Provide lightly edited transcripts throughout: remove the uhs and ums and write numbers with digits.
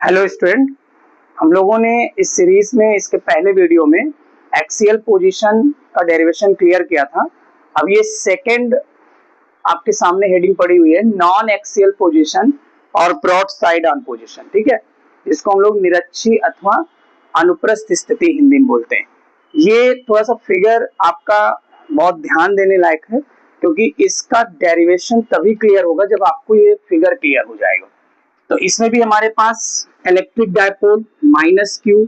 Hello student, हम लोगों ने इस सीरीज में इसके पहले वीडियो में एक्सियल पोजीशन का डेरिवेशन क्लियर किया था। अब ये सेकंड आपके सामने हेडिंग पड़ी हुई है, नॉन एक्सियल पोजीशन और ब्रॉड साइड ऑन पोजीशन। ठीक है, इसको हम लोग निरक्षी अथवा अनुप्रस्थ स्थिति हिंदी में बोलते हैं। ये थोड़ा सा फिगर आपका बहुत ध्यान देने लायक है, क्योंकि इसका डेरिवेशन तभी क्लियर होगा जब आपको ये फिगर क्लियर हो जाएगा। तो इसमें भी हमारे पास electric dipole minus q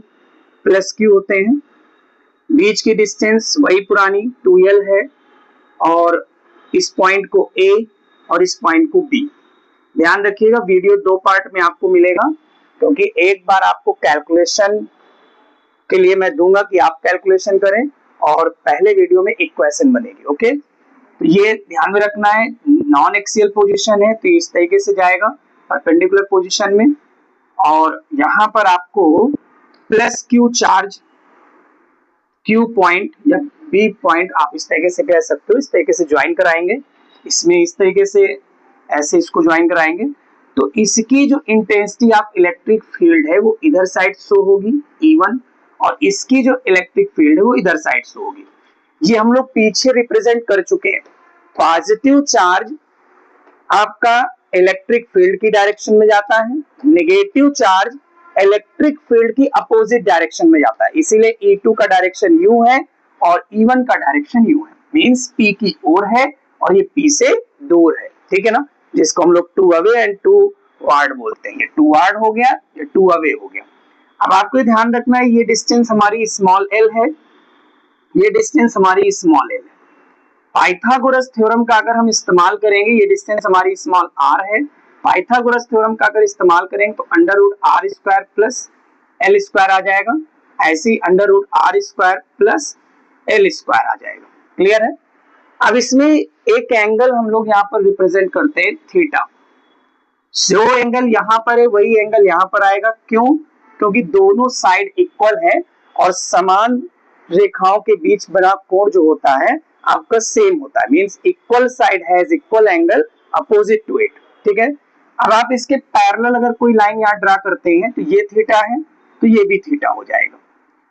plus q होते हैं। बीच की डिस्टेंस वही पुरानी 2l है, और इस पॉइंट को A और इस पॉइंट को B। ध्यान रखिएगा, वीडियो दो पार्ट में आपको मिलेगा, क्योंकि एक बार आपको कैलकुलेशन के लिए मैं दूंगा कि आप कैलकुलेशन करें, और पहले वीडियो में इक्वेशन बनेगी। ओके, तो ये ध्यान में रखना है, नॉन एक्सियल पोजीशन है तो इस तरीके से जाएगा परपेंडिकुलर पोजीशन में, और यहां पर आपको plus Q charge Q point या बी पॉइंट आप इस तरीके से कह सकते हो, इस तरीके से ज्वाइन कराएंगे। इसमें इस तरीके से ऐसे इसको ज्वाइन कराएंगे, तो इसकी जो इंटेंसिटी ऑफ इलेक्ट्रिक फील्ड है वो इधर साइड शो होगी E1, और इसकी जो इलेक्ट्रिक फील्ड है वो इधर साइड शो होगी। ये हम लोग पीछे रिप्रेजेंट कर चुके हैं। पॉजिटिव चार्ज आपका इलेक्ट्रिक फील्ड की डायरेक्शन में जाता है, नेगेटिव चार्ज इलेक्ट्रिक फील्ड की अपोजिट डायरेक्शन में जाता है। इसीलिए E2 का डायरेक्शन यू है और E1 का डायरेक्शन यू है, मींस P की ओर है और ये P से दूर है। ठीक है ना, जिसको हम लोग to away and toward बोलते हैं। ये टू वार्ड हो गया, ये टू अवे हो गया। अब आपको ध्यान रखना है, ये डिस्टेंस हमारी स्मॉल l है, ये डिस्टेंस हमारी स्मॉल l है। पाइथागोरस थ्योरम का अगर हम इस्तेमाल करेंगे, ये डिस्टेंस हमारी स्मॉल r है। पाइथागोरस थ्योरम का अगर इस्तेमाल करेंगे तो under root r square plus l square आ जाएगा, ऐसे ही under root r square plus l square आ जाएगा। क्लियर है। अब इसमें एक एंगल हम लोग यहाँ पर रिप्रेजेंट करते हैं थीटा। जो एंगल यहाँ पर है वही एंगल यहाँ पर आएगा। क्यों? क्योंकि दोनों साइड इक्वल है और समान रेखाओं के बीच बना कोण जो होता है आपका सेम होता है, means equal side has equal angle opposite to it. ठीक है, अब आप इसके पैरेलल अगर कोई लाइन यहाँ ड्रा करते हैं तो ये थीटा है तो ये भी थीटा हो जाएगा,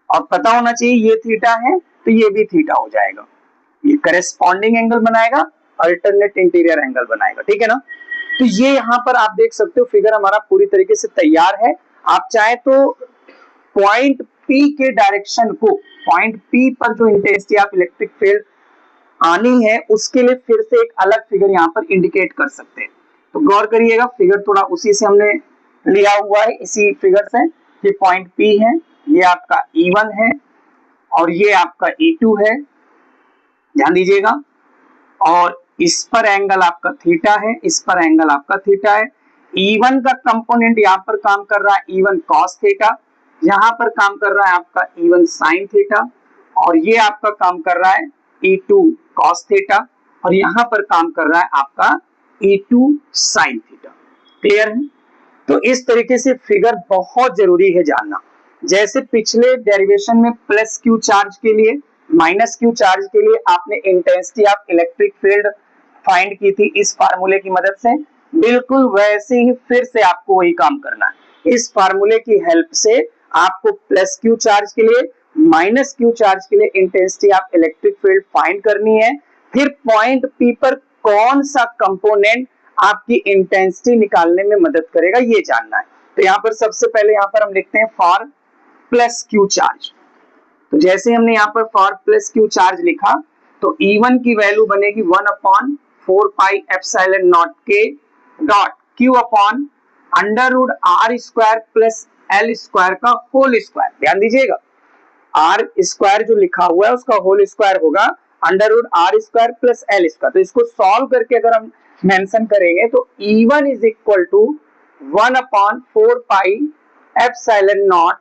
और पता होना चाहिए ये थीटा है तो ये भी थीटा हो जाएगा। ये करेस्पॉन्डिंग एंगल बनाएगा, अल्टरनेट इंटीरियर एंगल बनाएगा। ठीक है ना, तो ये यहाँ पर आप देख सकते हो फिगर हमारा पूरी तरीके से तैयार है। आप चाहे तो पॉइंट P के डायरेक्शन को, पॉइंट P पर जो इंटेंसिटी ऑफ इलेक्ट्रिक फील्ड आनी है उसके लिए फिर से एक अलग फिगर यहाँ पर इंडिकेट कर सकते हैं। तो गौर करिएगा, फिगर थोड़ा उसी से हमने लिया हुआ है, इसी फिगर से। ये पॉइंट P है, ये आपका E1 है और ये आपका E2 है, ध्यान दीजिएगा। और इस पर एंगल आपका थीटा है, इस पर एंगल आपका थीटा है। E1 का कंपोनेंट यहाँ पर काम कर रहा है E1 cos थीटा, यहाँ पर काम कर रहा है आपका E1 sin थीटा, और ये आपका काम कर रहा है E2 cos थीटा, और यहाँ पर काम कर रहा है आपका E2 sin थीटा। क्लियर है। तो इस तरीके से फिगर बहुत जरूरी है जानना। जैसे पिछले डेरिवेशन में प्लस क्यू चार्ज के लिए, माइनस क्यू चार्ज के लिए आपने intensity of electric field find की थी इस फार्मूले की मदद से, बिल्कुल वैसे ही फिर से आपको वही काम करना है। इस फार्मूले की हेल्प से आपको प्लस क्यू चार्ज के लिए, माइनस क्यू चार्ज के लिए intensity of electric field find करनी है। फिर पॉइंट P पर कौन सा कंपोनेंट आपकी इंटेंसिटी निकालने में मदद करेगा ये जानना है। तो यहाँ पर सबसे पहले यहाँ पर हम लिखते हैं फॉर प्लस क्यू चार्ज। तो जैसे हमने यहाँ पर फॉर प्लस क्यू चार्ज लिखा तो E1 की वैल्यू बनेगी 1/4 पाई एप्सिलॉन नॉट के dot Q upon under root r square plus l square का होल स्क्वायर। ध्यान दीजिएगा, आर स्क्वायर जो लिखा हुआ है उसका होल स्क्वायर होगा under root r square plus l square. तो इसको सॉल्व करके अगर हम मेंशन करेंगे तो E1 is equal to 1/4 pi epsilon naught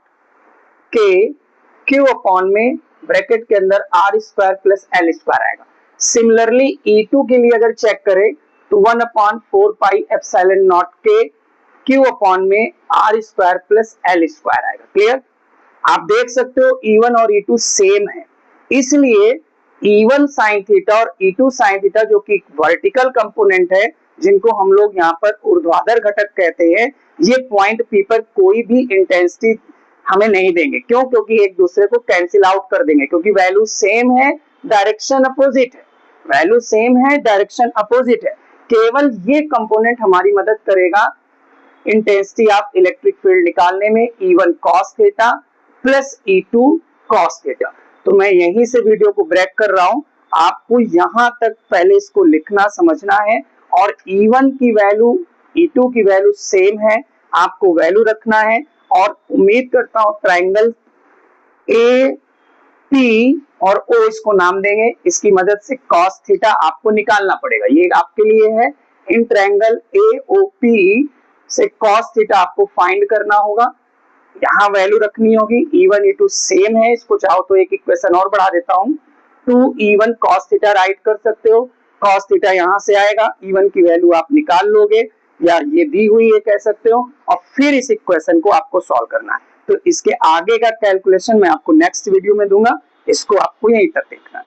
के Q अपॉन में ब्रैकेट के अंदर r square plus l square आएगा। सिमिलरली E2 के लिए अगर चेक करें तो 1/4 पाई एप्सिलॉन नॉट के Q अपॉन में r square plus l square आएगा। क्लियर। आप देख सकते हो E1 और E2 सेम है, इसलिए E1 sin थीटा और E2 sin थीटा जो कि वर्टिकल कंपोनेंट है जिनको हम लोग यहाँ पर ऊर्ध्वाधर घटक कहते हैं, ये पॉइंट पी पर कोई भी इंटेंसिटी हमें नहीं देंगे। क्यों? क्योंकि एक दूसरे को कैंसिल आउट कर देंगे, क्योंकि वैल्यू सेम है, डायरेक्शन अपोजिट है। वैल्यू सेम है, डायरेक्शन अपोजिट है। केवल ये कंपोनेंट हमारी मदद करेगा इंटेंसिटी ऑफ इलेक्ट्रिक फील्ड निकालने में, E1 cos theta plus E2 cos theta. तो मैं यहीं से वीडियो को ब्रेक कर रहा हूं। आपको यहां तक पहले इसको लिखना समझना है, और E1 की वैल्यू E2 की वैल्यू सेम है, आपको वैल्यू रखना है। और उम्मीद करता हूं ट्राइंगल ए पी और ओ इसको नाम देंगे, इसकी मदद से cos थीटा आपको निकालना पड़ेगा। ये आपके लिए है, in triangle A O P से cos थीटा आपको फाइंड करना होगा। यहाँ वैल्यू रखनी होगी, E1 E2 सेम है। इसको चाहो तो एक इक्वेशन और बढ़ा देता हूँ, 2E1 cos थीटा राइट कर सकते हो। cos थीटा यहाँ से आएगा, E1 की वैल्यू आप निकाल लोगे, या ये दी हुई है कह सकते हो, और फिर इस इक्वेशन को आपको सॉल्व करना है। तो इसके आगे का कैलकुलेशन मैं आपको नेक्स्ट वीडियो में दूंगा, इसको आपको यहीं तक देखना है।